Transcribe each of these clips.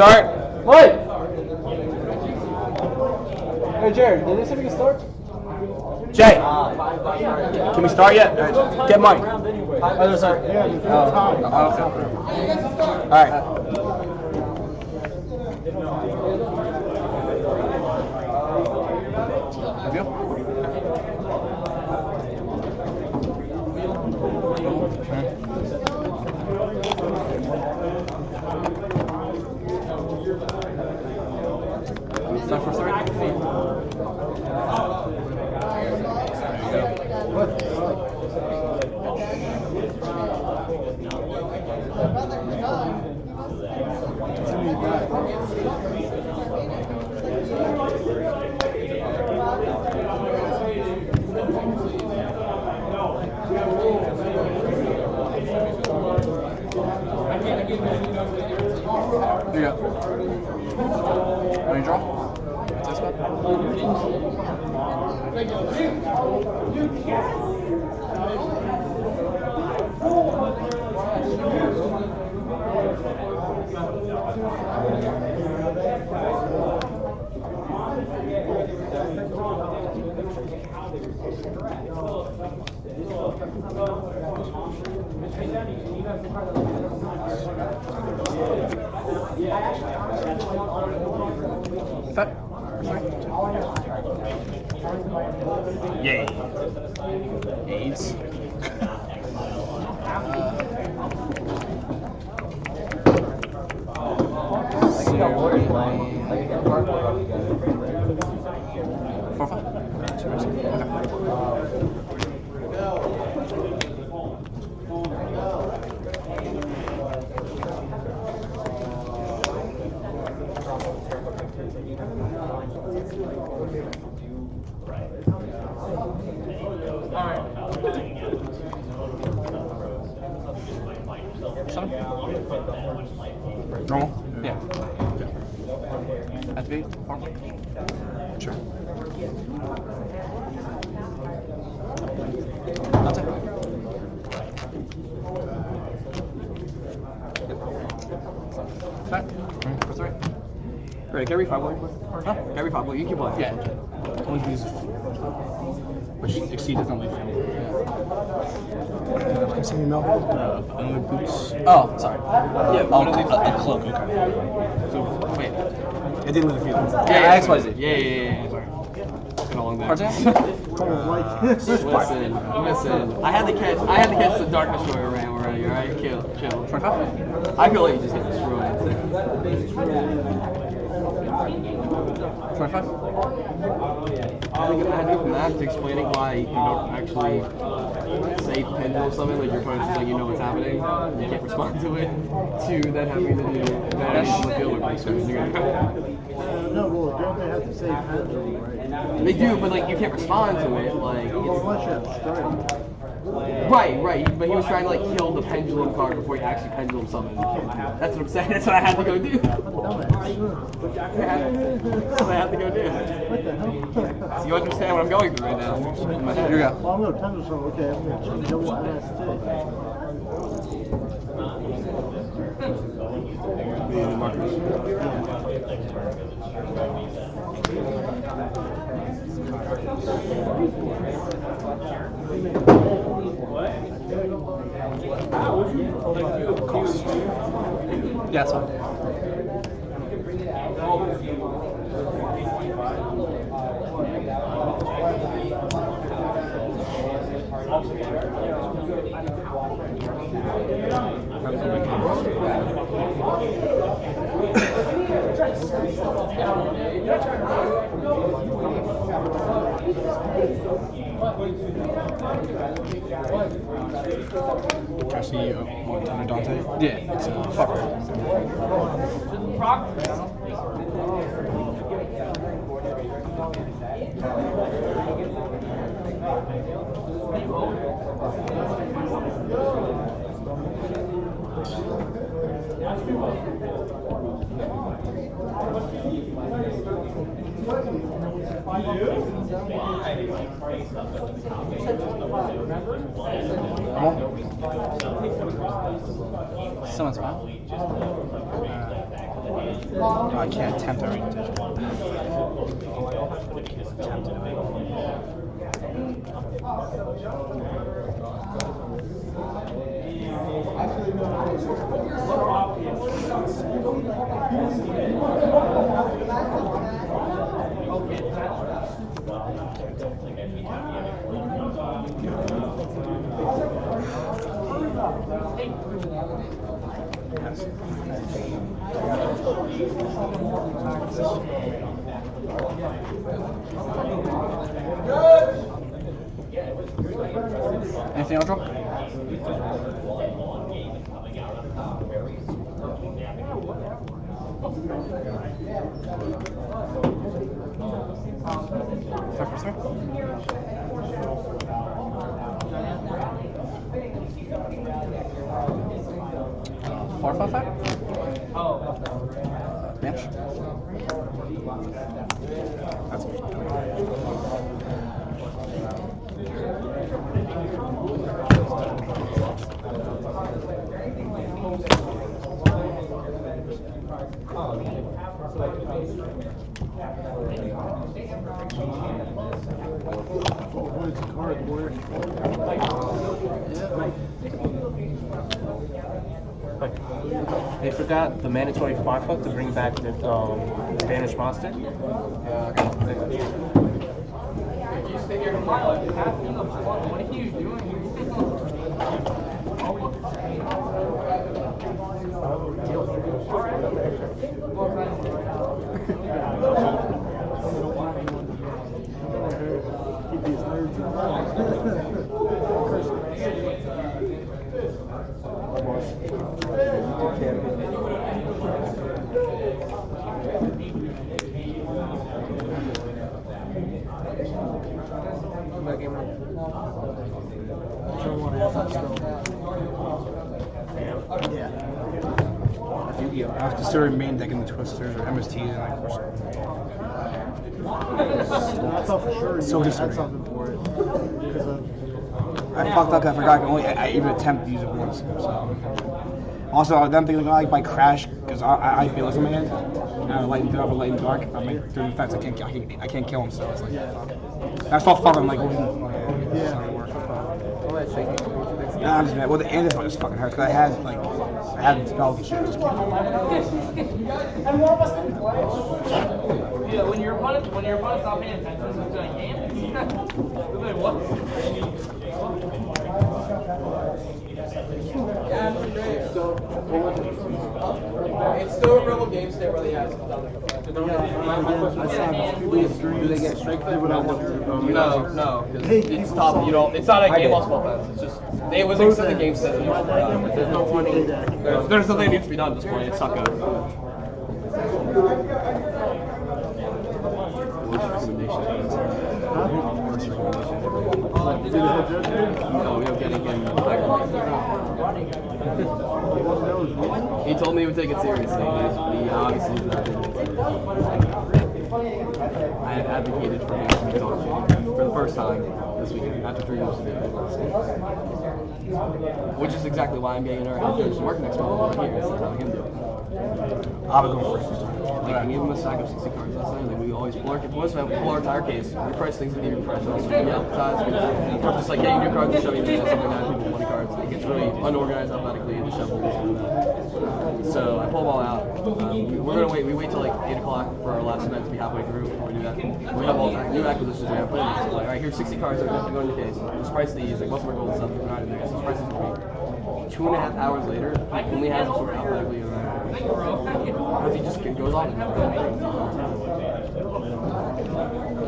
start? What? Hey Jared, did they say we can start? Jay, can we start yet? Get Mike. Oh, no, sorry. Okay. All right. Have you? Start for 3. Here you go. Want to draw? This one? Fat. Yay. Aids. Normal? Yeah. Activate? Formal? Sure. That's it. Fat. For 3. Great, can I read 5 more? Huh? Can I read 5 more? You keep one. Yeah. Only these which exceed does not leave family. Can you see me, Mel? Another boots. Oh, sorry. Yeah, a cloak, okay. So, wait. It didn't leave the field. Yeah, XYZ. Yeah. Sorry. It's been a long day. Listen. I had to catch the Dark Destroyer ram already, alright? Chill. I feel like you just get destroyed. 25? I had to do math explaining why you don't actually say pendulum summon, like your opponent's just like, you know what's happening, you can't respond to it, to then having to do that on the field or break screens. No, well, don't they have to say pendulum, right? They do, but like you can't respond to it, like... Well, unless you have strike. Right, but he was trying to like kill the pendulum card before he actually pendulum summoned. That's what I'm saying, that's what I had to go do. That's what I had to go do. What the hell? So you understand what I'm going through right now? In my head. Here you go. Well, no, pendulum, okay, I'm going to change the LST. The markers. Cost. Yeah, that's fine. I see what, under Dante? Yeah, it's a fucker. Someone's around. I can't attempt orientation. Attempt it. Anything else, Joe? Sir. 455? Match? That's good. What is the card, Warrior? They forgot the mandatory 5-foot to bring back the Banished Monster. What are you doing? Keep these nerds in Yugioh. I was considering main decking the Twisters or MSTs and of course. I thought for sure you So had discerning. something for it. Because I fucked up 'cause I forgot I even attempt to use it once. So. Also, them thinking like by crash because I feel it in my hand. And I light up and light dark. I'm like through the fence. I can't kill him. So it's like that's all fucking like. Nah, I'm just mad. Well, the end of it just fucking hurts because I had spells and shit. Just can't. Yeah, when your opponent's not paying attention, it's like, damn. Like, what? Yeah, it's great. It's still a real game state where they have some other. I saw people's dreams. Do they get straight They would have to. No, because it's top. You don't. It's not a game loss offense. It's just it was in the game set. There's no warning. There's nothing that needs to be done at this point. It's suck up. No, we don't get it again. He told me he would take it seriously. He obviously is not taking it seriously. I have advocated for him to be talked to for the first time this weekend after 3 years. Which is exactly why I'm getting our head coach to work next month over here instead of having him do it. I'll be going first. Like, I gave him a stack of 60 cards last night. Like, we always pull our entire case. We price things with even price. Also, we advertise. We just like getting new cards and shoving them in something like that. People want cards. It gets really unorganized alphabetically in the shuffle. So I pull them all out. We're gonna wait. We wait till like 8 o'clock for our last event to be halfway through before we do that. We have all new acquisitions. We have put in. So like, all right, here's 60 cards that we have to go in the case. Just price these. Like, most of our gold stuff. We're not in there. So just price these for me. 2.5 hours later, he only has them sorted alphabetically. Because he just goes on.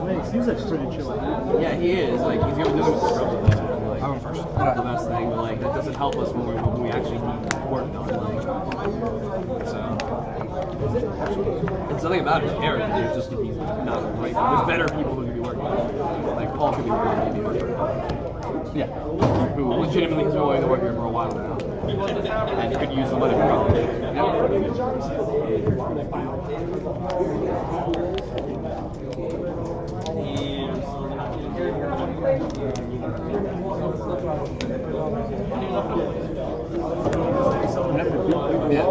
Man, he seems like pretty chill. Yeah, he is. Like, he's even doing it with the scrub. Like, I'm first. that's the best thing, but like that doesn't help us when we actually need work done. Like, so it's nothing about his character. It's just he's not right. There's better people who can be working. Like Paul could be working. Yeah, who legitimately has been willing to work here for a while now, and could use the money for college. Yeah.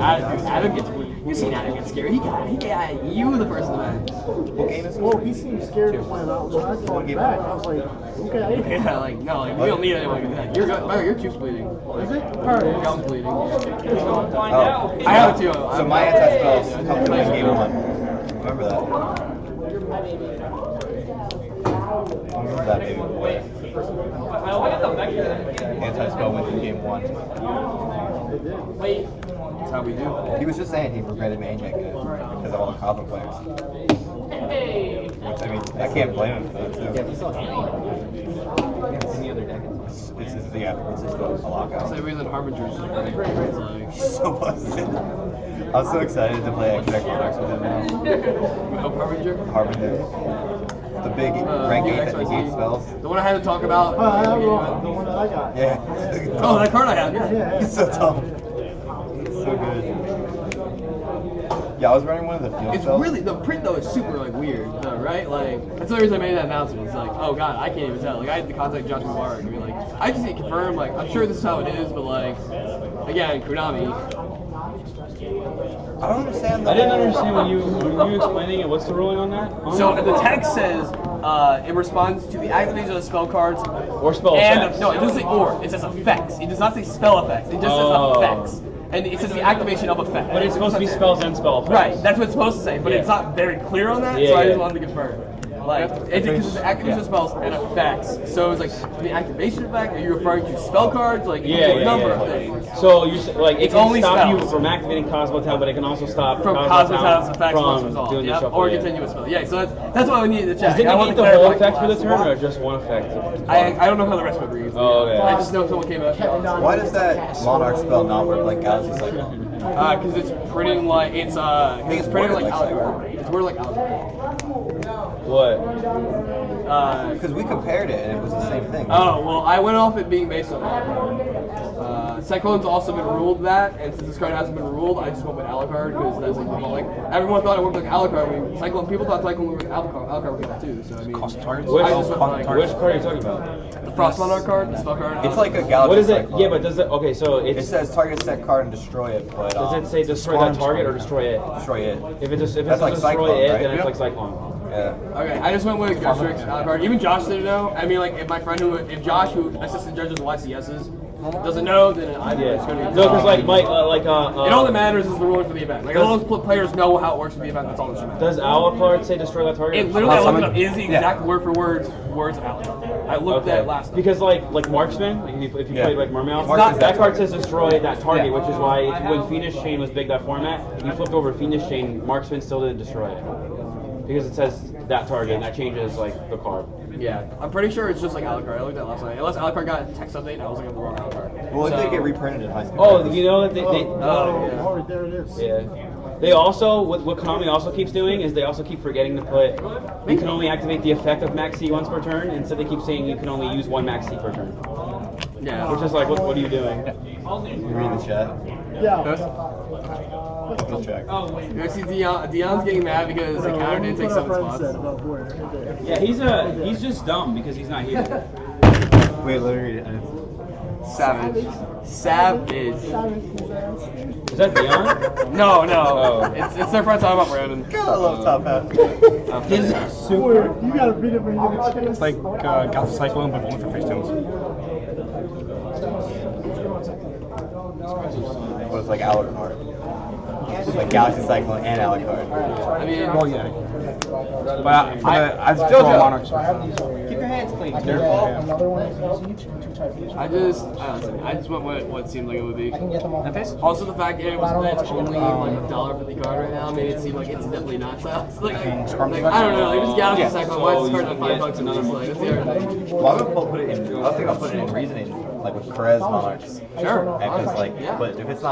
Adam gets you've seen Adam get scared. He got you the first event. What game is it? Well, he seemed scared to play out. So I called him back. I was like, okay. Yeah, like no, like we don't need anyone like that. You're good. Your tube's bleeding. Is it? Alright. Gum's bleeding. Oh. I have it too. So my anti-spells come to in game 1. Remember that. Remember that, baby boy. Anti-spell wins in game 1. That's how we do. He was just saying he regretted Maniac because of all the Cosmo players. Which, I mean, I can't blame him for that, too. Any other deck? It's just a lockout. Same reason Harbinger's is great. It's like So busted. I'm so excited to play Extract Monarchs with him now. no Harbinger. Harbinger. The big rank 8 that negates spells. The one I had to talk about. The one that I got. Yeah. Oh, that card I have. Yeah. He's so dumb. It's so good. Yeah, I was running one of the field It's spells. really, the print though is super like weird though, right? Like, that's the reason I made that announcement. It's like, oh god, I can't even tell. Like, I had to contact Josh Monarch and be like, I just need to confirm, like, I'm sure this is how it is, but like, again, Konami. I don't understand that. I didn't understand when you were explaining it. What's the ruling on that? So the text says, in response to the activation of the spell cards, Or spell and effects. no, it doesn't say or, it says effects. It does not say spell effects, it just says effects. And it says the activation of effects. But it's supposed to be spells and spell effects. Right, that's what it's supposed to say, but Yeah. it's not very clear on that, Yeah, so I yeah. just wanted to confirm. Like, it's because the activation of spells and effects. So it's like the activation effect, are you referring to spell cards? Like, Yeah, a number of things. So you like it It's can only stop you spells. from activating Cosmotown, but it can also stop From Cosmotown's effects from once resolved, doing the yep, shuffle. or yeah. continuous spell. Yeah, so that's what we needed to check. Does it I want negate to the whole clarify. effect for the turn, or just one effect? I don't know how the rest of it reads. Oh, okay. I just know someone came out. Why does that Monarch spell not work like Galaxy Cycle? Because it's printing like it's printing worded like like algebra. It's worded like algebra. What? Because we compared it and it was the same thing. Oh well, I went off it being based on Cyclone's also been ruled that, and since this card hasn't been ruled, I just went with Alucard because that's like everyone thought it worked like Alucard. I mean, Cyclone people thought Cyclone worked like Alucard worked too. So I mean, Cost targets? Which, I just went like which card are you talking about? the Frost Monarch card, the spell card. It's like a Galaxy What is it? Cyclone. Yeah, but does it? Okay, so It it's. says target set card and destroy it, but Does it say destroy that target or destroy it? destroy it. If it just if That's it like says destroy Cyclone, it, right? then it's Yeah. like Cyclone. Yeah. Okay, I just went with Ghostrix Alucard. Even Josh didn't know. I mean, like if my friend if Josh, who assistant judges YCSs, doesn't know, then it's going to Yeah. be. No, because like Mike, And all that matters is the ruling for the event. Like, as long as players know how it works for the event, that's all that should matter. does Alucard say destroy that target? It literally, I looked it up, Summon? is the exact word for words of Alucard. I looked at it last night. Because like Marksman, like if you Yeah. played like Mermail, Marksman's that that card target. says destroy that target, Yeah. which is why when Phoenix Chain was big that format, you flipped over Phoenix Chain, Marksman still didn't destroy it. Because it says that target, and that changes like the card. Yeah, I'm pretty sure it's just like Alucard. I looked at it last night. Unless Alucard got a text update, I was looking at the wrong Alucard. Well, it So- did get reprinted in high school. Oh, you know that they Oh, yeah. Oh, there it is. yeah. They also, what Konami also keeps doing is they also keep forgetting to put, you can only activate the effect of Max C once per turn, instead they keep saying you can only use one Max C per turn. Yeah. Which is like, what are you doing? You read the chat. Let's check. You see, Dion's getting mad because the counter didn't take 7 spots. Yeah, he's just dumb because he's not here. Wait, let me read it. Savage. Savage. Is that Dion? No. Oh. It's their friend talking about Brandon. God, I love Top Hat. You gotta beat it when you get a chance. It's like Galaxy Cyclone, but only for face stones. But it's like Alucard. It's like Galaxy Cyclone and Alucard. I mean, Well, yeah. But I just draw Monarchs. Keep your hands clean. Another one is each and 2 type each. I just went with what seemed like it would be. I can get them all. Also, the fact that it's only like $1.50 card right now made it seem like it's definitely not sales. Like, I don't know, like just Galaxy Cyclone, why is it starting at $5 and just like, that's the other thing. Well, I'm gonna put it in. I was thinking I'll put it in reasoning, like with Perez Monarchs. Sure. And it's like, Yeah. but if it's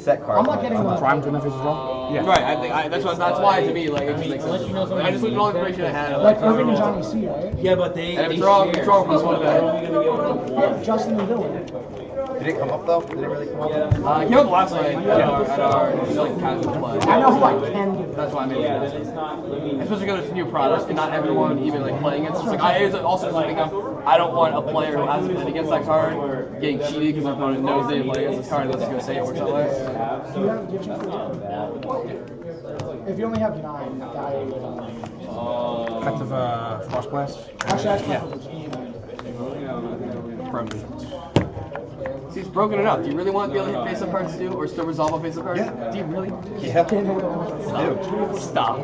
set cards, I'm not getting them. Prime to enough as well? Yeah. Right, I think that's why to me, like, it just makes sense. I just looked at all the information I had. Like Irving and Johnny C, right? Yeah, but they. And if it's wrong, it's wrong plus one of that. Yeah, Justin and Dylan. Did it come up though? Did it really come up? He came up last night at our like casual play. I know who I can do. That's why I made it. Especially because it's a new product and not everyone even like playing against. It's like I also think I don't want a player who hasn't played against that card getting cheated because their opponent knows they didn't play against this card and let's go say it works that way. If you only have 9, Effective Frost Blast. actually, that's See, he's broken it up. Do you really want to be able to hit face-up cards too, or still resolve a face-up card? Yeah. Do you really? Yeah. Stop.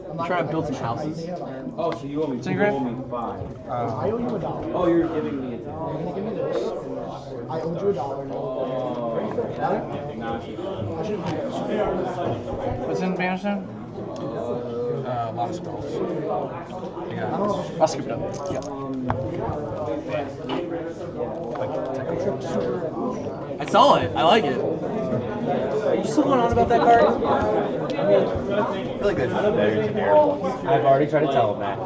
I'm trying to build some houses. Oh, so you owe me, So you owe me 5. I owe you $1. Oh, you're giving me a You're gonna give me this. I owed you $1. I should have What's in Banner Stone? A lot of spells. Yeah. I'll scoop it up. Yeah. I saw it. I like it. Are you still going on about that card? I feel like there's better generic ones. I've already tried to tell him that.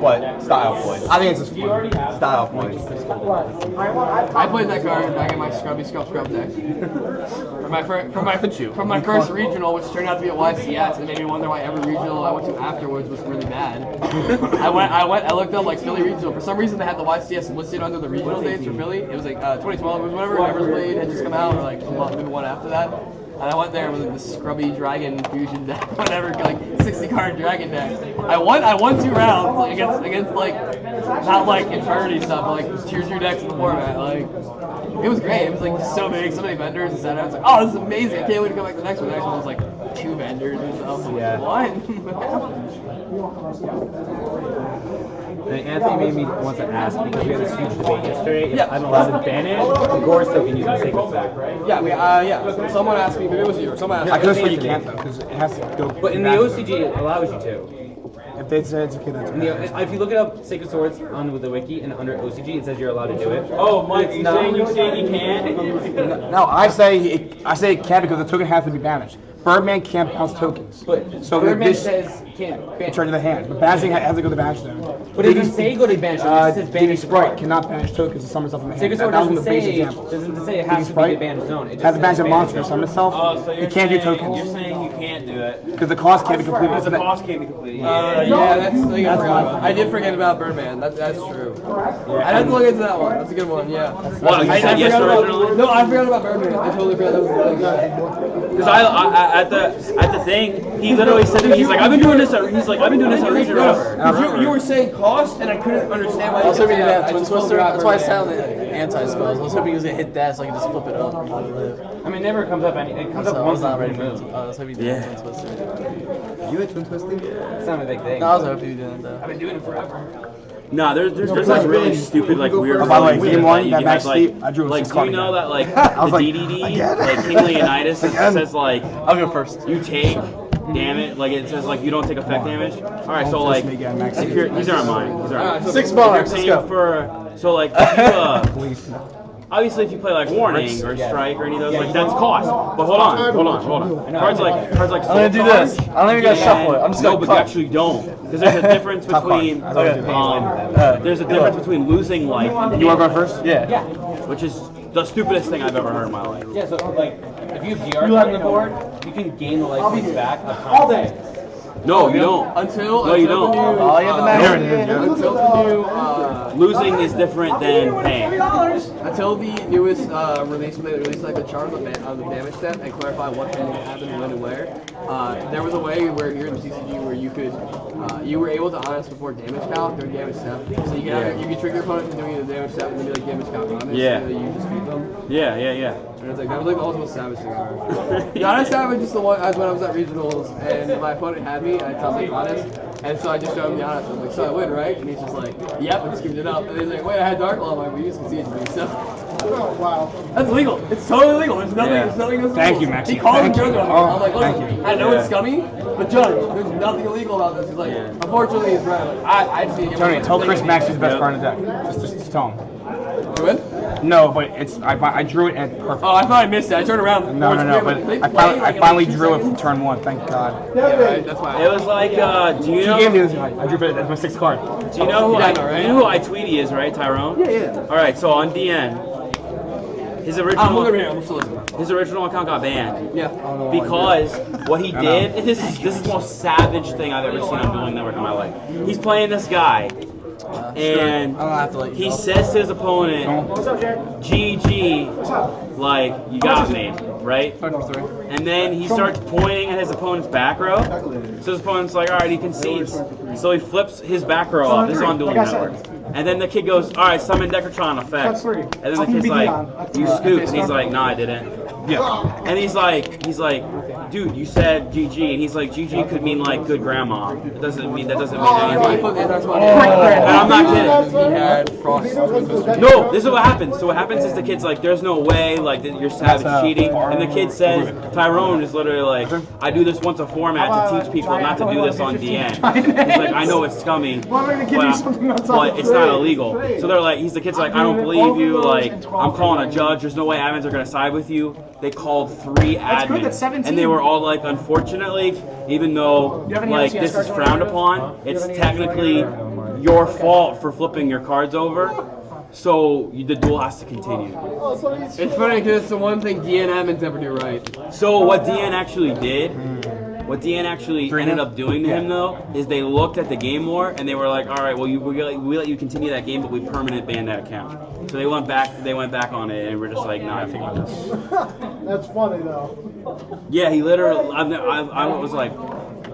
But style points. I think it's just fun. Style points. I played that card back in my scrub deck. From my first regional, which turned out to be at YCS, and made me wonder why every regional I went to afterwards was really bad. I looked up like Philly regional. For some reason, they had the YCS listed under the regional dates for Philly. It was like 2012 or whatever. Everslade had just come out, or like a month, maybe one after that. And I went there with like, this scrubby dragon fusion deck, whatever, like 60 card dragon deck. I won 2 rounds like, against like not like infirmity stuff, but like tier 2 decks in the format. Like it was great. It was like so big, so many vendors and stuff. I was like, oh, this is amazing. I can't wait to come back to the next one. The next one was like 2 vendors and stuff. I'm Yeah. like, what? And Anthony made me want to ask because we had this huge debate yesterday. If Yeah. I'm allowed to banish Gore still can use the sacred sack. Yeah, yeah. Someone asked me, maybe it was you, or someone asked I me. could have sworn you can't though, because it has to go. But in the OCG, it allows you to. If they said it's okay, that's If you look it up, Sacred Swords on the wiki and under OCG, it says you're allowed to do it. Oh, Mike, you saying you can? No, I say it can't because the token has to be banished. Birdman can't bounce tokens. But So Birdman this says can't in banish. charge of the hand. But banishing has to go to banish them. But it doesn't say go to banish. It just says banish the Sprite card. cannot banish tokens to summon stuff in the hand. Sacred Sword That was one doesn't of the base say examples. it has to be the banish zone. It just Has to banish says a monster to summon itself. Oh, so you're It can't do saying, tokens. You're saying you can't do it. Because the cost can't be completed. Because the cost can't be completed. Yeah, that's something I forgot about. I did forget about Birdman. That's true. I'd have to look into that one. That's a good one. Yeah. What, you said yes forgot about- originally? No, I forgot about Birdman. I totally forgot that was really good. Because I at the thing, he literally said to me, he's like, I've been doing this at regional. You were saying cost, and I couldn't understand why. I was hoping you said didn't have Twin Twister. That's why I sounded anti-spells. I was hoping you was gonna hit that so I could just flip it up and let it live. I mean, it never comes up it comes So up I once was not in ready the for it. move. I was hoping you did Twin Twister. You had twin twisting? It's not a big thing. No, I was hoping you didn't though. I've been doing it forever. No, there's like really stupid like weird. Oh, by the way, rules game that one, you that have, match like, Steve, I drew a like, six do you card know again. that like I was the like, DDD, again? like King Leonidas, it Again? says like I'll go first. you take damage, like it says like you don't take effect damage. All right, so Don't like twist me again, Max. if you're, these aren't mine. These aren't mine. 6 If bars. you're Let's paying go. for so like if you, obviously if you play like Warning or Strike or any of those, like that's cost. But hold on. Cards like I'm gonna do this. I don't even gotta shuffle it. I'm just no, gonna but you cut. actually don't, because there's a difference between there's a difference between losing life and You want to go first? Yeah. which is the stupidest thing I've ever heard in my life. Yeah, so like if you have GR on the board, you can gain the life points back all day. No, you don't. Until No, you until don't. the new, Oh, you have the max. There it is, yeah. Until the new Losing is different than paying. until the newest release, when they released like the chart of the damage step and clarify what can happen when and where. There was a way where here in the CCG where you could you were able to honest before damage count during damage step. So you can you can trick your opponent into doing the damage step and then be like damage count honest. Yeah. And then you just beat them. Yeah. And it's like that was like the ultimate savage thing ever. The honest savage is the one as when I was at regionals and my opponent had me. I was like honest, and so I just showed him the honest. I was like, so I win, right? And he's just like, yep, and screamed it up. And he's like, wait, I had dark law. I'm like, well, you just conceded me, so. Oh, wow. That's legal. It's totally legal. There's nothing. There's nothing illegal. Thank you, Maxie. He called him Thank you. judge on me. Oh, I'm like, thank listen, you. I know it's scummy, but judge, there's nothing illegal about this. He's like, unfortunately, he's right. Like, I just need to get Tony, my- tell Chris Max is the best card in the deck. Just tell him. You win? No, but it's I drew it at perfect. Oh, I thought I missed it. I turned around. No, but I finally drew it from turn 1. Thank God. Yeah, right. That's why. It was like, do you know? He gave me this guy. I drew it as my 6th card. Do you know who Yeah, I? right. You know who I Tweety is, right, Tyrone? Yeah. All right, so on DN, his original Look over here. I'm still listening. his original account got banned Yeah. because what he did. This is the most savage thing I've ever seen on Dueling Network in my life. He's playing this guy, and I don't have to let you he know. says to his opponent, "GG, like you got me, right?" And then he starts pointing at his opponent's back row. So his opponent's like, all right, he concedes. So he flips his back row up. This is on Dueling Network. And then the kid goes, all right, summon Decatron effects. And then the kid's like, you scooped. And he's like, nah, I didn't. Yeah. And he's like, dude, you said GG. And he's like, GG could mean like good grandma. That doesn't mean anything. And I'm not kidding. He had frost. No, this is what happens. So what happens is the kid's like, there's no way, like you're savage cheating. And the kid says, Tyrone is literally like, I do this once a format to teach people not to do this on DN. He's like, I know it's scummy, but it's not illegal. So they're like, the kid's like, I don't believe you. Like, I'm calling a judge. There's no way admins are gonna side with you. They called 3 admins, and they were all like, unfortunately, even though like this is frowned upon, it's technically your fault for flipping your cards over. So the duel has to continue. It's funny because it's the one thing DN admins never do right. So what DN actually did, ended up doing to him though, is they looked at the game more and they were like, all right, well we let you continue that game, but we permanent banned that account. So they went back on it and we're just like, nah, I think about this. That's funny though. Yeah, he literally, I was like,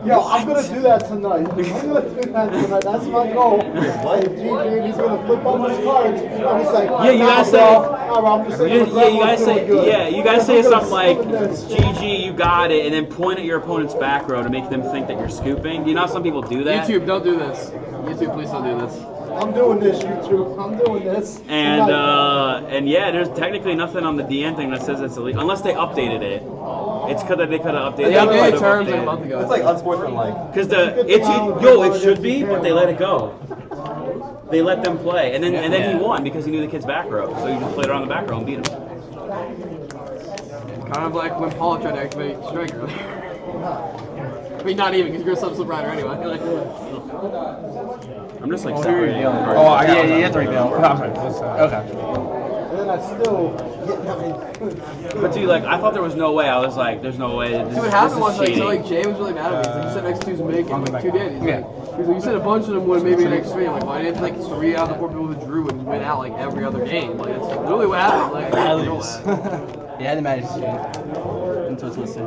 Yo, I'm gonna do that tonight. I'm gonna do that tonight. That's my goal. Like, GG, he's gonna flip on his cards. I'm just like, yeah, you guys say, you guys say something like, GG, you got it, and then point at your opponent's back row to make them think that you're scooping. You know how some people do that? YouTube, don't do this. YouTube, please don't do this. I'm doing this, YouTube. I'm doing this. And yeah, there's technically nothing on the DN thing that says it's illegal, unless they updated it. It's because they could have updated They updated it. terms like a month ago. It's like unsportsmanlike. Because it should be, but they let it go. They let them play, and then he won because he knew the kid's back row, so you just played around the back row and beat him. Kind of like when Paul tried to activate Striker. I mean, not even because you're a sub-slip rider anyway. I'm just like separating. Oh, yeah, you have to reveal. Okay. And then I still. But dude, like, I thought there was no way. I was like, there's no way. See what happened was like, so like Jay was really mad at me. He's like, you said next two's make it, like 2 did. He's like, you said a bunch of them would maybe next 3. I'm like, well, I didn't think 3 out of the 4 people who drew would win out like every other game. Like that's literally what happened. Like, I don't know that. Yeah, the magic until it's listed.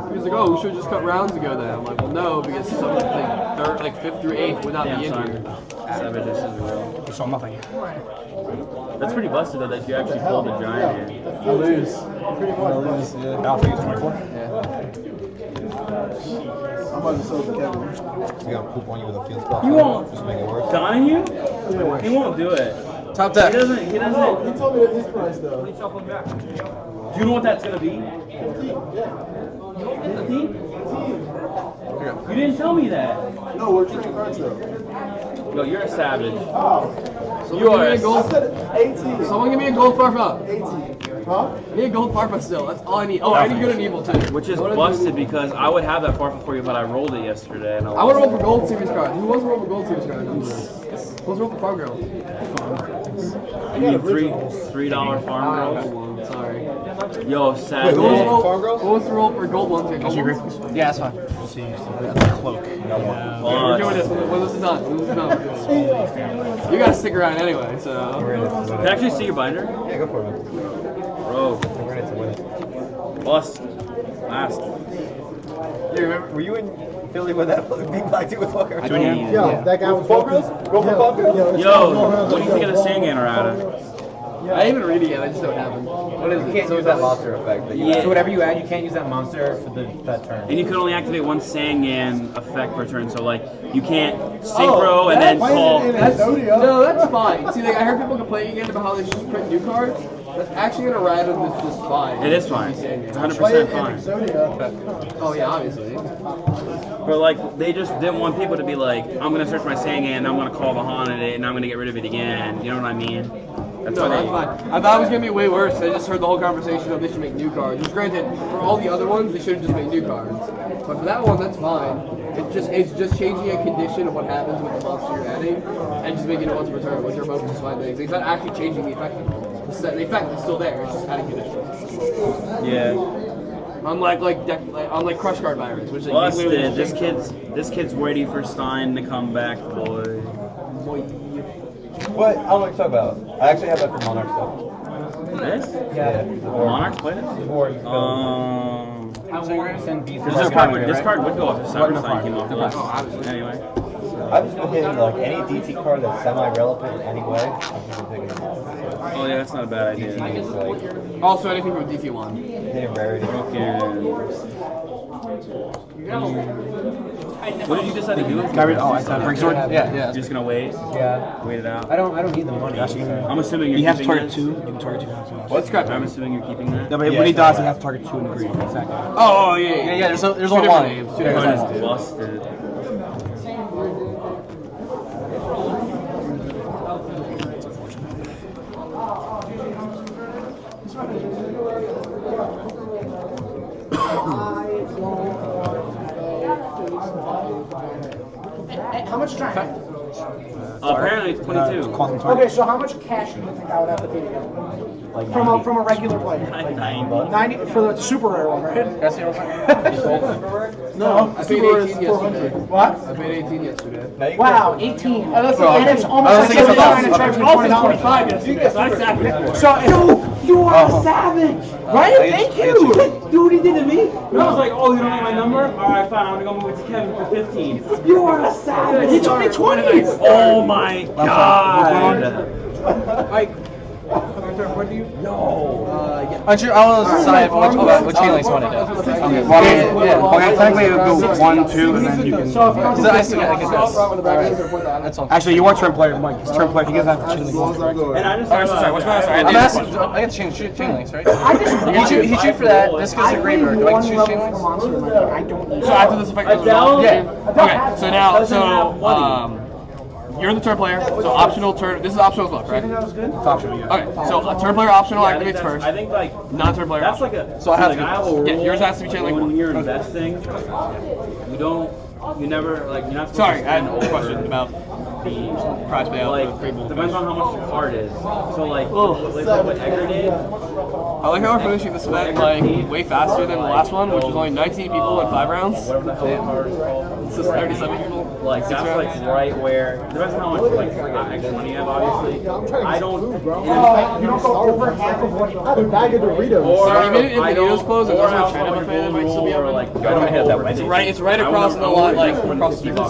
He was like, oh, we should have just cut rounds ago then. I'm like, well, no, because some like 5th through 8th would not be in here. Savage, this is real. You saw nothing. That's pretty busted though that you actually pulled a giant here. I lose. Pretty much. Now for you, 24. I'm about to sell the Kevin. We gotta poop on you with a field spot. You won't. Just make it worse. Donahue? He won't do it. Top He deck. doesn't. He told me at this price though. Do you know what that's gonna be? You didn't tell me that. No, we're trading cards though. Yo, you're a savage. You are a I gold. said 18. Someone give me a gold Farfa. 18. Huh? Give me a gold Farfa still. That's all I need. Oh, I need good and evil too. Which is busted because I would have that Farfa for you, but I rolled it yesterday. And I want to roll for gold series cards. Who wants to roll for gold series cards? Let's roll for farm girls. I need $3 farm girls. Sorry. Yo, savage. Who wants to roll for gold ones? Yeah, gold ones? Yeah, that's fine. Cloak. We're doing this. When this is done. You guys stick around anyway, so. Can I actually see your binder? Yeah, go for it. Bro. We're in it to win it. Bust. Last. You remember? Were you in Philly with that big black dude with Walker? Yo, that guy was focused. Go for focus. Yo, what do you think of the Sangan errata? I didn't even read it yet. I just know what happened. What is You it? can't use that monster effect. That you Yeah. have. So whatever you add, you can't use that monster for that turn. And you can only activate one Sangan effect per turn, so like you can't synchro and then call. No, that's fine. See, like I heard people complaining again about how they should just print new cards. That's actually an errata that's just fine. It is fine. It's 100% fine. Oh yeah, obviously. But like, they just didn't want people to be like, I'm gonna search my Sangan, and I'm gonna call the Han in it, and I'm gonna get rid of it again. You know what I mean? That's No, why that's fine. I thought it was gonna be way worse. I just heard the whole conversation of they should make new cards. Which granted, for all the other ones, they should have just made new cards. But for that one, that's fine. It's just changing a condition of what happens with the monster you're adding, and just making it once per turn, which are both just fine things. It's not actually changing the effect. The effect is still there. It's just adding conditions. Yeah. Unlike Crush Card Virus, which like, Busted. This kid's ready for Stein to come back, boy. What? I don't know what you're talking about. I actually have that for Monarch stuff. This? Yeah. Monarch play this? This card would go off if Cyber Stein came off. Anyway. I've just been hitting like any DT card that's semi-relevant in any way. I've just been picking them up. Oh yeah, that's not a bad idea. DT is like Also, anything from DT1. hitting rarity. What did you decide to do? I said break sword. Yeah. You're just gonna wait? Yeah. Wait it out? I don't need the money. I'm assuming you're You have to keeping target this? 2. You can target 2 times. What's scratch? I'm assuming you're keeping that? No, but when he dies, you have to target 2 in the green. Exactly. Oh yeah. There's only Two one. different names. Two That different card names. is busted. How much time? Apparently it's 22. Okay, so how much cash do you think I would have to pay to get one? From a regular player? $9. 90 for the super rare one, right? That's the only No, I paid super rare 18 is 400. yesterday. What? I paid 18 yesterday. Now you Wow, can- 18. And it's almost like thinking trying to about- charge me $20. yesterday. So, you are a savage, right? Thank you. Do what he did to me. I was like, oh, you don't have my number? Alright, fine, I'm gonna go move it to Kevin for 15. You are a savage. He took me 20. Oh my god! I want to decide what chain links want to do. Okay, well, technically it would go 1, 2, and then you can. I still get this. That's all. Actually, you are turn player, Mike. He's turn player. He doesn't have to choose. And I just Sorry, what's going on? Sorry, I'm asking. I get to change chain links, right? He shoot for that. This goes to graveyard. Do I get to choose chain links? I don't need So after this effect is resolved? Yeah. Okay, so now, you're the turn player, so optional turn, this is optional as well, correct? It's optional, yeah. Okay, so turn player optional activates first, I think like non-turn player that's optional. like a. So I have like, to- I have a rule. Yeah, yours has to be chain link when one. you're investing, you never like you're not supposed Sorry, to I had spend a question over. about the prize payout. Like, depends on how much the card is. So like what Edgar did. I like how we're finishing this event like way faster than the last one, which was only 19 people in 5 rounds. Whatever the hell the card is called. It's just 37 people. Like that's like right where depends on how much like extra money you have. Obviously, I don't. You don't go over half of what he I have a bag of Doritos. Or Even if I the Doritos don't. close, it Or doesn't have I'll China follow buffet, your that might still be rule, or open. like I don't hit that Wednesday. It's right across the lot, like across the street. I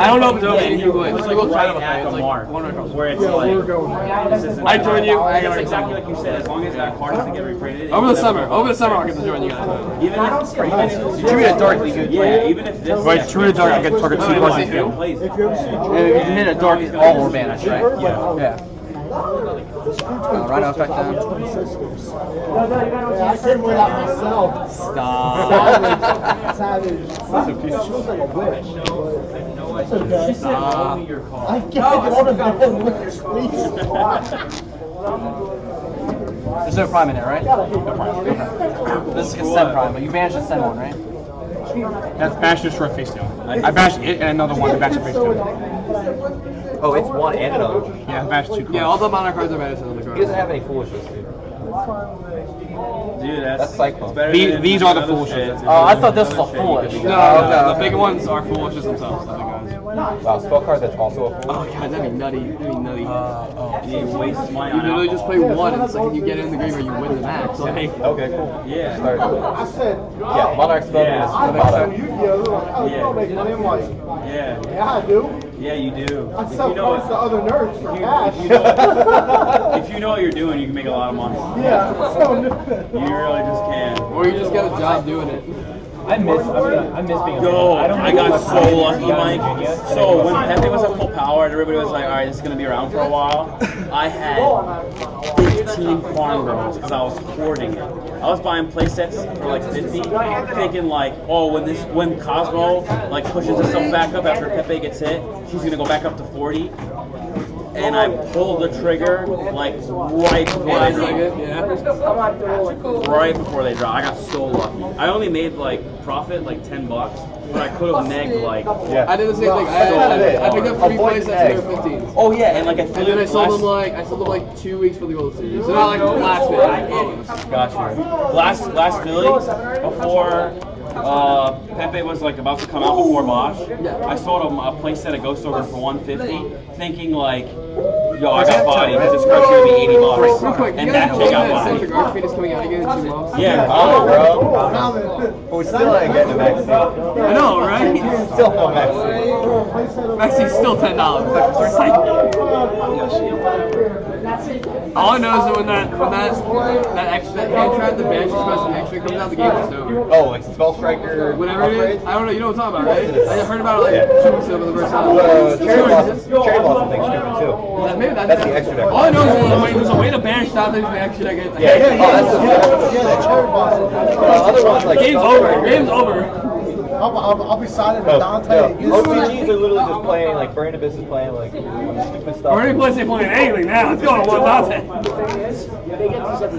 I don't know if it's open. You Google it. It's Let's like Google China right buffet. at It's the like mark, one right across. where it's like. This isn't. I join you. I It's gotta exactly like you said. As long as that card doesn't get reprinted. Over the summer, I'll get to join you guys. Even if True to dark, you could. yeah, even if this. Wait, true to dark, I get target 2 Oh, cards. wait, wait, plays. If you ever see If you hit a dark, all will vanish, right? Yeah. Right off back down. I couldn't wait out myself. Stop. Savage. She looks like a witch. That's okay. Stop. I can't go to that witch, please. There's no prime in it, right? Gotta hate the prime. This is a send prime, but you managed to send one, right? That's bash just for a face down. I bashed it and another one to bash a face down. Oh, it's one and another. Yeah, I bashed 2 cards. Yeah, all the Monarch cards are better than the He cards. doesn't have any foolishness, dude. Dude, That's Cyclone. These are the foolishness. Oh, I thought this was a foolish. No, the big ones are foolish as themselves. The big guys. Wow, spell card that's also a fool. Oh god, that'd be nutty. That'd be nutty. You waste money You on literally just alcohol. play one, and it's like you get it in the graveyard, you win the match. Like, Okay, cool. Yeah. Start. I said, Yeah, Monarch spell Yeah. I is bet bottom. you Yu-Gi-Oh! They're like, oh, you don't make money. I'm like, Yeah. yeah, I do. Yeah, you do. I If sell you know cards to other nerds for cash. if you know what you're doing, you can make a lot of money. Yeah. You really just can. or you just get a job doing it. I miss being. Yo, I got so lucky, Mike. So when Pepe was at full power and everybody was like, all right, this is gonna be around for a while, I had 15 farm girls because I was hoarding it. I was buying play sets for like 50, thinking like, oh, when Cosmo like pushes himself back up after Pepe gets hit, he's gonna go back up to 40. And I pulled the trigger like right before they dropped. Right before they dropped. I got so lucky. I only made like profit like $10, but I could have negged like. Yeah. I did the same thing. I picked up 3 plays and they were 15s. Oh yeah, and like I then I sold them like 2 weeks for the World Series. So not like last minute. Gotcha. Last Philly before. Pepe was like about to come out before Mosh. I sold him a play set of Ghost Ogre for $150, thinking like, yo, I got body because this card's gonna be $80. Real quick, and that chick got body. Centric Archfeed is coming out again in 2 months. Yeah, bro. But we still ain't getting a Maxi. I know, right? Still no Maxi. Maxi's still $10. All I know is that when that hand trap, the banish special extra comes out, the game is over. Oh, like Spell Striker. Whatever it is, I don't know. You know what I'm talking about, right? I heard about it like 2 weeks ago for the first time. Cherry Blossom thing's stupid too. Maybe That's the extra deck. All I know is there's a way to banish that thing for the extra deck. Yeah, that's the Cherry Blossom. Other ones like game's over. Game's over. I'll be signing with Dante. OCGs are literally just playing like Brain Abyss is playing like stupid stuff. Already playing anything now. Let's go on one Dante.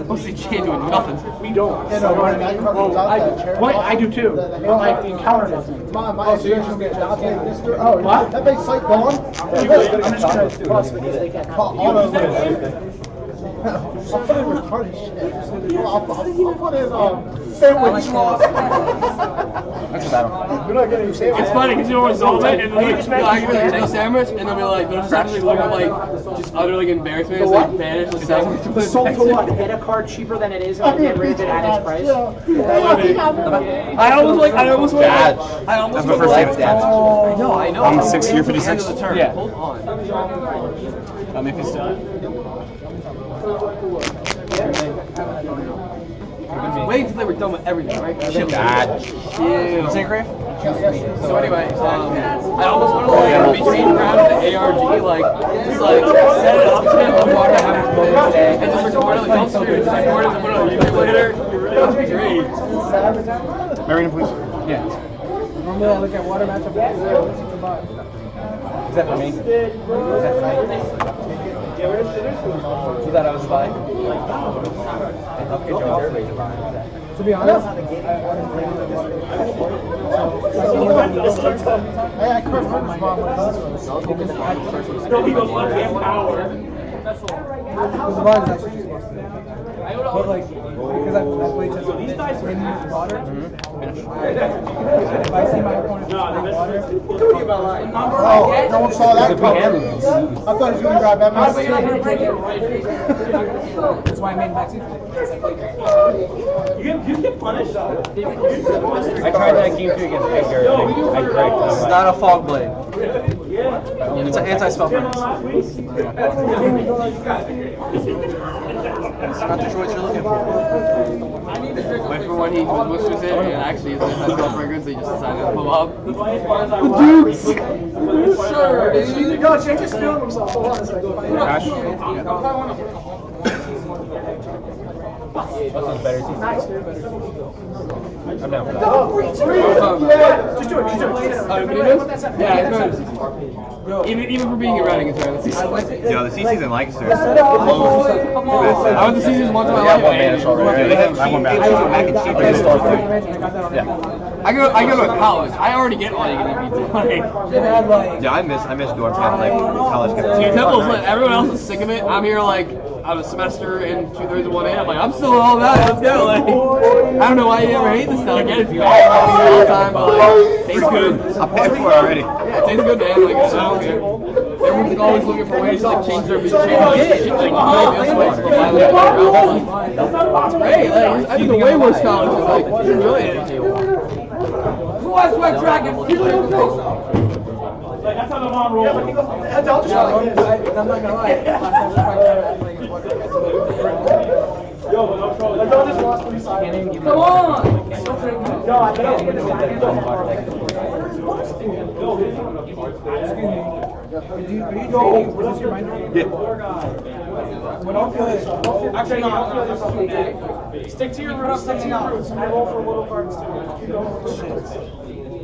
OCG doing nothing. We don't. Yeah, no, when that card comes out, I do too. Like the encounter doesn't. My so you're just gonna get Dante and Mr. Oh, what? That makes sight gone. I'm just gonna plus because they can't have I'll put in retarded shit. I'll put in sandwich. That's a battle. We're not getting sandwich. It's funny because you'll resolve it and then like give it a sandwich and they'll be like they'll just actually look at like just utterly embarrassment and like banish the sandwich. Sold to what? Get a card cheaper than it is and get rid of it at its price. I almost went. That's my first game of Dabs. I know. I'm 656. Yeah. Hold on. If it's still. Wait until they were done with everything, right? God. So anyway, I almost went like between rounds of the ARG, like just like set it up to him and walk out and just record it, like don't screw it, just record it and put it on YouTube later. It was great. Marina, please. Yeah. Normally I look at water matchup. Is that for me? Is that for me? You thought I was fine? Okay, Joe. To be honest, I couldn't remember his mom. But like, because I played just in water. If I see my opponent playing water, Oh, no one saw that coming. I thought he was going to grab that mouse too. that's why I made Maxi. You get punished. I tried that game 2 against Edgar. I cracked. It's not a fog blade. It's an anti-spell furnace. It's not the choice you're looking for. Wait for when he whispers it and actually is anti spell fragrance, they just decided to pull up. The Dukes! Sure, dude. No, Jake just feeling himself. Hold on a second. What's this better season? I'm down for that. Just do it. Yeah, it's better. Even for being erratic, it's better. Yo, the CC's in Lancaster. I went to seasons once in my life. I go to college. I already get all you can eat. Yeah, I miss doing like college cafeteria. Temple's like, everyone else is sick of it. I'm here like out of a semester and 2/3 of 1A. I'm like, I'm still all about it. Let's go. Like, I don't know why you ever hate this stuff. I get it if you all the time, but like, tastes good. I paid for it already. Yeah, it tastes good, man. Like, I don't care. Everyone's always looking for ways to like change their music. It's great. Like, I've been to way worse colleges. Like, enjoy it. Who has Red Dragon? That's how the mom rolls. I'm not gonna lie. just lost 3 sides. Come on! No, I can't get Actually, no. Stick to your roots. Stick to your roots. I roll for little cards too.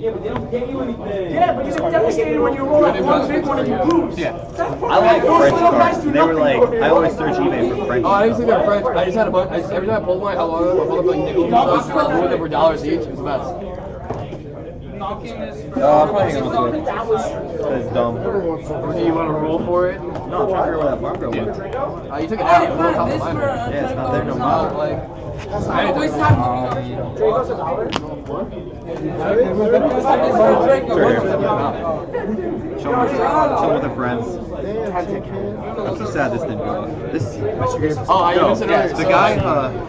Yeah, but they don't get you anything. Yeah, but you get devastated when you roll that one big one and you lose. Yeah. I like French cards. They were like, I always search eBay for French. Oh, I didn't think they were French. I just had a bunch. Every time I pulled one, I pulled up like nickels and stuff. They were $1 each. It was the best. I'm probably gonna do it. That's dumb. Do you want to roll for it? No, I'm trying to figure out what that Barbara was. You took it out. Hey, man, this for Yeah, it's not there no more. Like, always time. Draco's $1. Chill with the friends. I'm so sad this didn't go off. This. oh, I even said earlier. The guy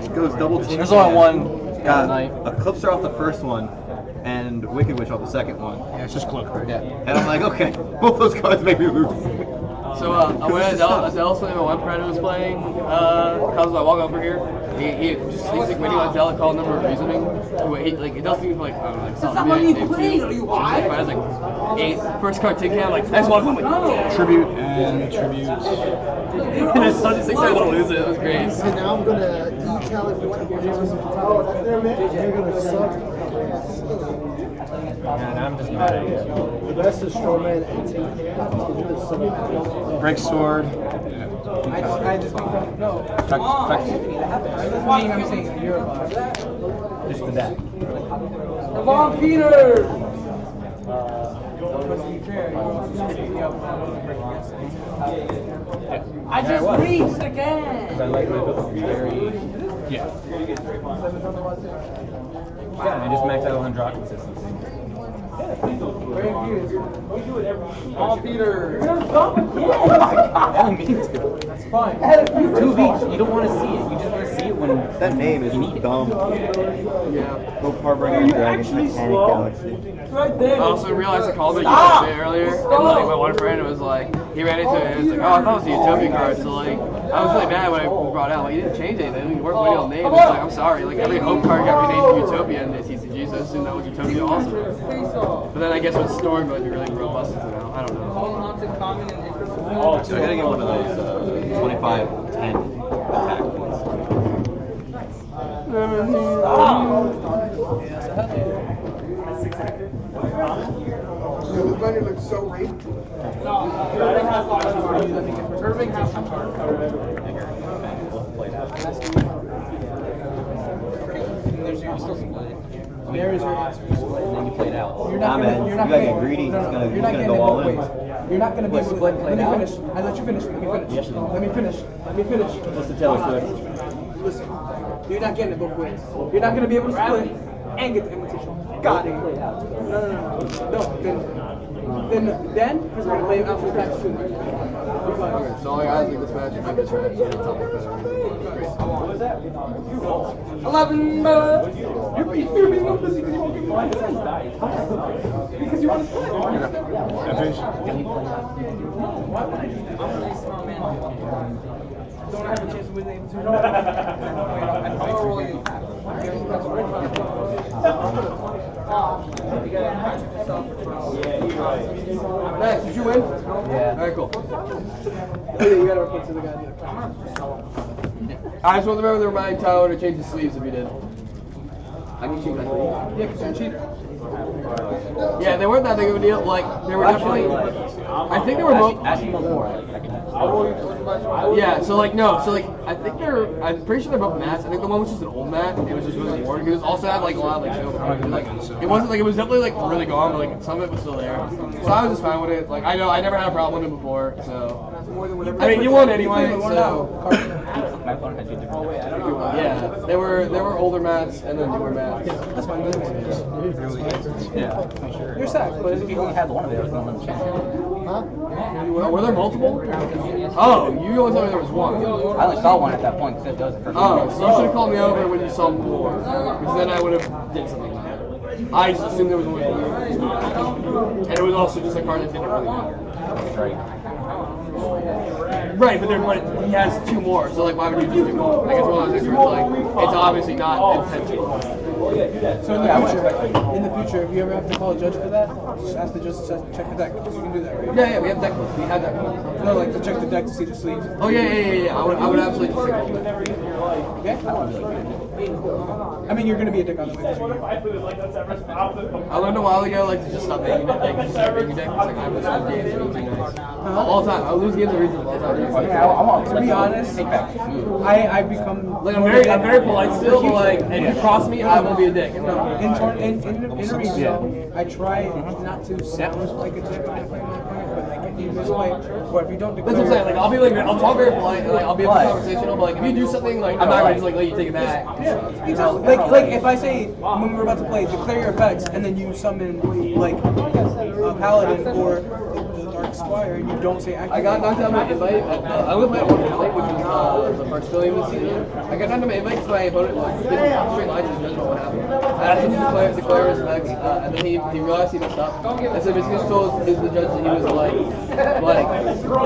goes double team. There's only one Got night. Eclipser off the first one, and Wicked Witch off the second one. Yeah, it's just cloak, right? Yeah. And I'm like, okay, both those cards make me lose. So I went to Dallas playing my one friend who was playing. Cause I walk over here, he just he's like waiting on Dallas call number of reasoning. He like it does seem like I don't know, like That's not money you played. Are you high? I was like 8 first card tin can. Like I just want to like Tribute and tribute. and it's such a 6 I want to lose it. It was great. And now I'm gonna e-tell it for 2 years. Oh, that's their man. They're gonna suck. And I'm just mad at you. The best is Strowman and Taker. Break sword. I just no. Come on. Doesn't mean I'm saying you're about it. Just the deck. Come on, Peter! I just reached again! I like my very. Yeah. Yeah, I just maxed out on draw consistency. Come Peter! I don't mean to. That's fine. 2 of each. You don't want to see it. You just want to see it when that name is dumb. Yeah. Go Harbinger Dragon, Titanic Galaxy. Right there. I also realized I called it Utopia earlier, and like my one friend was like, he ran into it, and it's like, oh, I thought it was a Utopia card, so like, I was really mad when I brought it out, like, you didn't change anything, you weren't putting on name, it's like, I'm sorry, like, every Hope card got renamed Utopia in the TCG, so I assumed that was Utopia also. But then I guess with story mode, you're really robust to now, I don't know. So I gotta get one of those 25-10 attack ones. This bunny looks so raped. Irving has some card covered. There is your answer. And then you play it out. You're not gonna. You're not gotta gonna get greedy. No, no, He's you're not gonna getting go it all both in. ways. You're not gonna be able to. Split Let me out? finish. I let you finish. Let me finish. Yes, you do. Let me finish. Let me finish. What's the Taylor Swift? Listen, you're not getting it both ways. You're not gonna be able to split and get the invitation. Got it. No. Then because we're gonna play after the practice soon. Okay, so I think this match is this match is top of the 11, You're being up busy because you won't be blind. Because you want to split. Don't have a chance to win the invitation. I'm gonna roll you. Nice, did you win? Yeah. Alright, cool. You gotta report to the guy. I just want to remember to remind Tyler to change the sleeves if you did. I can change my sleeves. Yeah, because you're a cheater. Yeah, they weren't that big of a deal. Like, they were definitely. I think they were both. Yeah, so like, no, so like, I think they're. I'm pretty sure they're both mats. I think the one was just an old mat. It was just really worn. It was also had like a lot of like show. Like, it wasn't like it was definitely like really gone, but like some of it was still there. So I was just fine with it. Like, I know I never had a problem with it before, so. I mean, you won anyway, so. Yeah, they were older mats and then newer mats. That's fine. Yeah. You're sacked, but if you only had one of those, then Were there multiple? Oh, you only told me there was one. I only saw one at that point because it does it for Oh, so you should have called me over when you saw more, because then I would have did something like that. I just assumed there was only one. And it was also just a card that didn't really matter. Right. Right, but he has 2 more, so like why would you just do more? Like it's one of those things where it's like it's obviously not intentional. So in the future, if you ever have to call a judge for that, just ask the judge to check the deck. You can do that, right? Yeah, we have deck books. We had that. No, like to check the deck to see the sleeves. Oh yeah. I would absolutely just check that. Okay. I mean, you're gonna be a dick on the way. I learned a while ago, like to just stop making it, like just start making a deck. It's like I lose games and being nice. All the time. I lose games and reasons all the time. To be honest, I become Like I'm very polite still, but like if you cross me, I will be a dick. in interviews, I try not to sound like a dick when I play my opponent, but like in this way, or if you don't declare. That's what I'm saying. Like I'll talk very polite, and like I'll be conversational, but like if you do something, like I'm not gonna just like let you take it back. Yeah, exactly. Like if I say when we're about to play, declare your effects, and then you summon like a paladin or the dark squire, and you don't say activate. I got knocked out my invite. I only played one invite, which was the first billion this season. I got knocked out my invite because my opponent was giving straight lines and doesn't know what happened. I asked him to declare his effects, and then he realized he messed up. And so basically just told the judge that he was like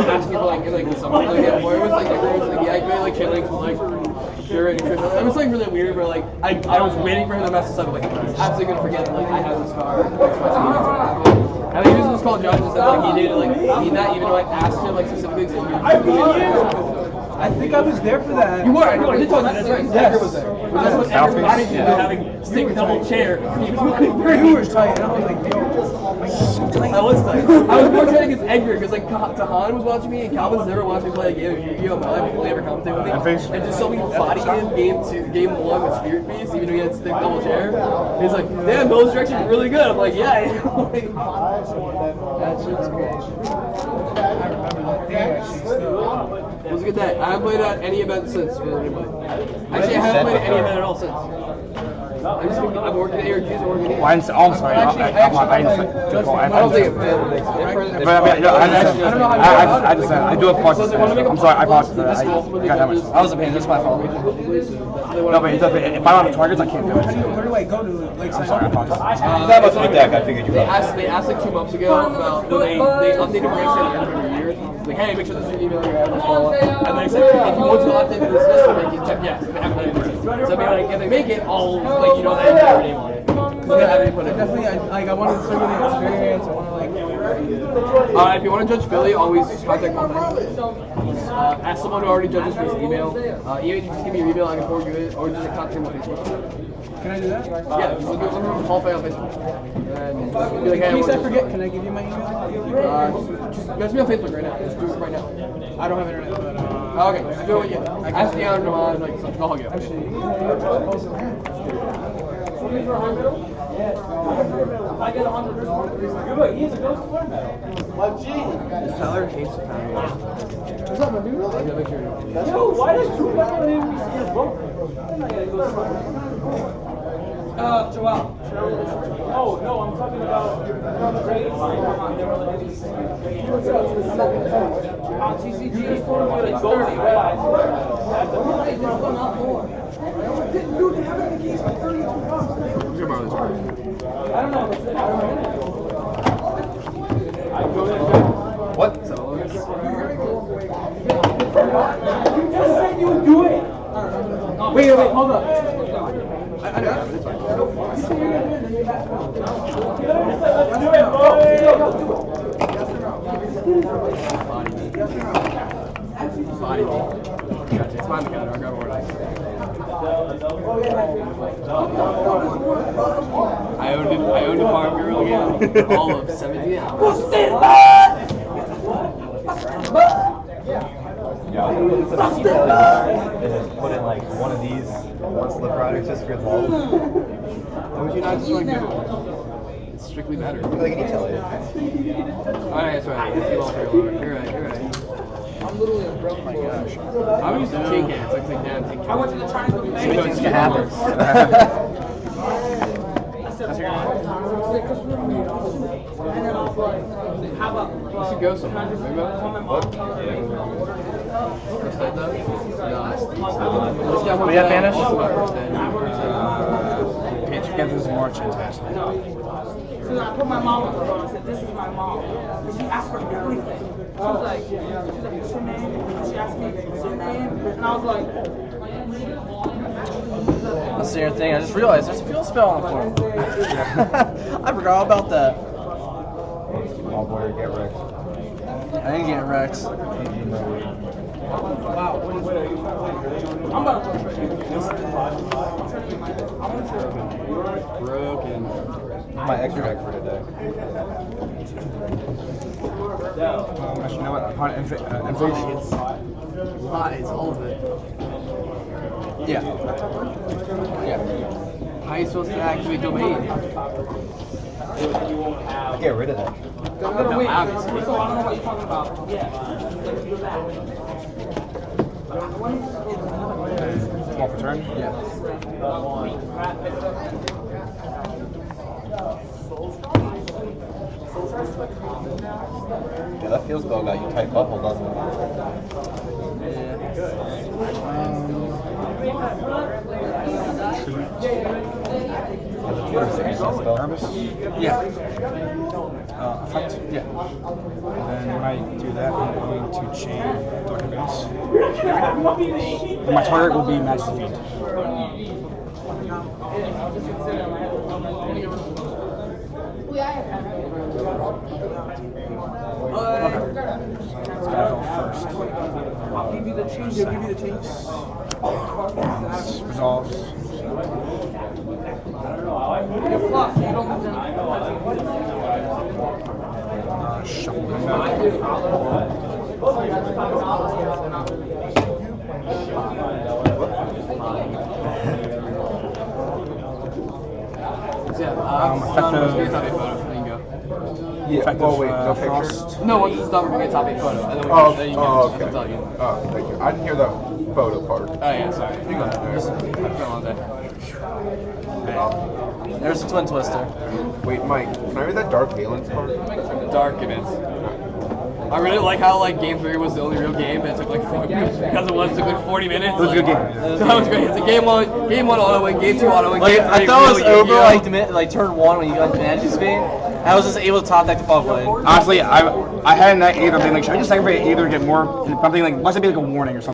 asking for like something like that. Where it was like he activated like chain links with like pure and nutrition. It was like really weird, but like I was waiting for him to mess this up. Like he's absolutely gonna forget that like I have this car. And he used this call judge and said like he did like he not even like asked him like specifically. I think I was there for that. You were. I know. I did talk to you. That's right. Yes. Edgar was there. That's what Edgar was having stick double chair. You were tight, and I was like, yo. I was tight. I was more tight against Edgar because like Tahan was watching me and Calvin's never watched me play a game of Yugioh in my life before he ever commentated with me. And just saw me body him game 1 with Spirit Beast, even though he had stick double chair. And he's like, damn, those directions are really good. I'm like, yeah. That shit's great. It was a good day. I haven't played at any event since for anybody. Actually, I haven't played at any event at all since. I'm working at ARGs or working at I'm sorry. I don't think it I do apologize. I'm sorry. I apologize. I was a pain. That's my fault. No, but if I don't have targets, I can't do it. Where do I go to Lakeside? I'm sorry. I apologize. That was my deck. I figured you They asked like 2 months ago about when they updated Brand's at the end of the year. Like, hey, make sure this is an email you have this follow up. And they said if you want to update this list, they make it check yes. They haven't done it. So I mean, like if they make it, I'll like you know that your name on it. Because they haven't put it. Definitely, I want to circle the experience. I want to like. If you want to judge Philly, always contact contact. Ask someone who already judges for his email. Even if you just give me your email, I can forward you it, or just contact him on Facebook. Can I do that? Yeah, just look at Hall Fan on Facebook. And be like, hey, In case I forget, can I give you my email? just message me on Facebook right now. Just do it right now. I don't have internet, but Okay, just do it with you. Ask the honor to like something. I'll hug you. I get 100%. Good, he is a ghost quarterback. Tyler hates the pound. What's up, my dude? Yo, why does Drew Bell name me your book? Joel. Oh, no, I'm talking about grades. TCG is for the goalie, right? dude, they have it in the case for 32 bucks. I don't know. What? You just said you would do it. Wait, hold up. I know. It's fine. Let's do it, Body. Gotcha. It's mine to gather. I'll grab more ice. I owned a farm girl again. All of 17 hours. Put in like one of these slip riders just for love. Why would you not just like do it? It's strictly better. Like any tell you. Alright, that's right. You're right. I'm literally a broke my gosh. I'm used to tin cans. Like damn tin cans. I went to the Chinese movie. It happens. How about You should go somewhere. Maybe We have Spanish? Pitch Against this March international. So I put my mom on the phone and said, this is my mom. And she asked for everything. was like, what's your name? She asked me, what's your name? And I was like, That's the thing. I just realized there's a fuel spell on the floor. I forgot about that. Oh boy, get wrecked. I didn't get wrecked. wow, I'm about to play. Broken. My extra deck for today. Actually, you know what? Upon inflation. Lies, all of it. Yeah. Yeah. How are you supposed to activate domain? Get rid of that. I'm gonna wait. Obviously. So I don't know what you're talking about. Yeah. Small for turn? Yeah. Yeah, that feels good. Got you tight bubble, doesn't it? Nervous? Yeah. Effect? Yeah. And then when I do that, I'm going to chain Dark Abyss. My target will be Magic Field. Let's go first. I'll give you the change. I'll give you the change. This resolves. Shuffle them back. Effective. Yeah. Effective, Oh wait, no Frost. picture. No, once it's done, we're gonna top a photo. And then we Oh, then you oh, can okay. tell you. Oh, thank you. I didn't hear the photo part. Oh yeah, sorry. You go ahead. Just, it's been a long day. There's a twin twister. Wait, Mike, can I read that Dark Valence card? Dark it is. I really like how like game 3 was the only real game, and it took like 4 minutes because it took like 40 minutes. It was a good game. That was great. It's a game 1 auto win, game 2 auto win, Like, game 3 I thought it was really over Yugioh. like turn 1 when you got the Magic Spade. I was just able to top deck the fall blade. Honestly, I had that either thing like, should I just sacrifice either to get more? I'm thinking like, must it be like a warning or something?